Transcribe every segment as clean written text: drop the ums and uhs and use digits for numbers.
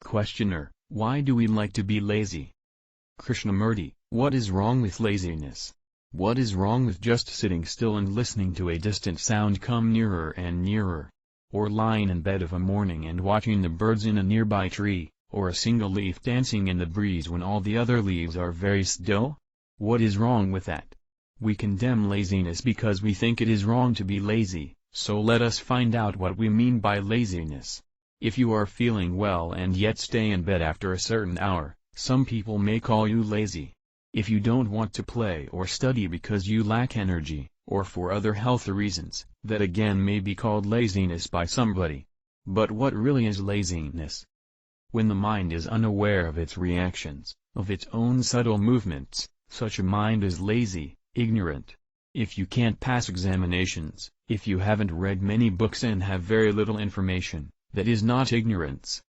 Questioner: Why do we like to be lazy? Krishnamurti: What is wrong with laziness? What is wrong with just sitting still and listening to a distant sound come nearer and nearer? Or lying in bed of a morning and watching the birds in a nearby tree, or a single leaf dancing in the breeze when all the other leaves are very still? What is wrong with that? We condemn laziness because we think it is wrong to be lazy, so let us find out what we mean by laziness. If you are feeling well and yet stay in bed after a certain hour, some people may call you lazy. If you don't want to play or study because you lack energy, or for other health reasons, that again may be called laziness by somebody. But what really is laziness? When the mind is unaware of its reactions, of its own subtle movements, such a mind is lazy, ignorant. If you can't pass examinations, if you haven't read many books and have very little information, that is not ignorance.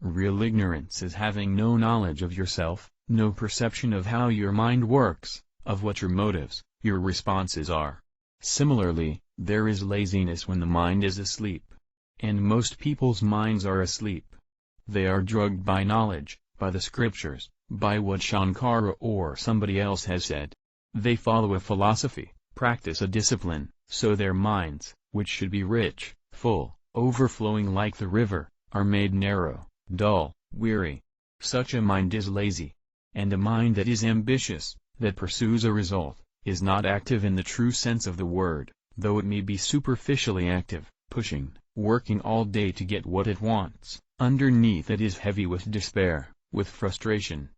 Real ignorance is having no knowledge of yourself, no perception of how your mind works, of what your motives, your responses are. Similarly, there is laziness when the mind is asleep. And most people's minds are asleep. They are drugged by knowledge, by the scriptures, by what Shankara or somebody else has said. They follow a philosophy, practice a discipline, so their minds, which should be rich, full, overflowing like the river, are made narrow, dull, weary. Such a mind is lazy. And a mind that is ambitious, that pursues a result, is not active in the true sense of the word, though it may be superficially active, pushing, working all day to get what it wants. Underneath it is heavy with despair, with frustration.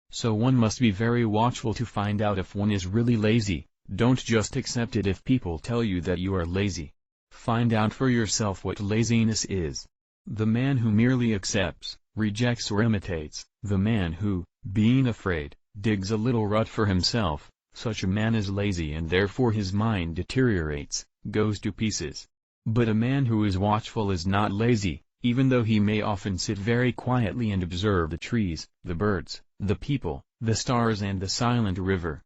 So one must be very watchful to find out if one is really lazy. Don't just accept it if people tell you that you are lazy. Find out for yourself what laziness is. The man who merely accepts, rejects or imitates, the man who, being afraid, digs a little rut for himself, such a man is lazy and therefore his mind deteriorates, goes to pieces. But a man who is watchful is not lazy, even though he may often sit very quietly and observe the trees, the birds, the people, the stars and the silent river.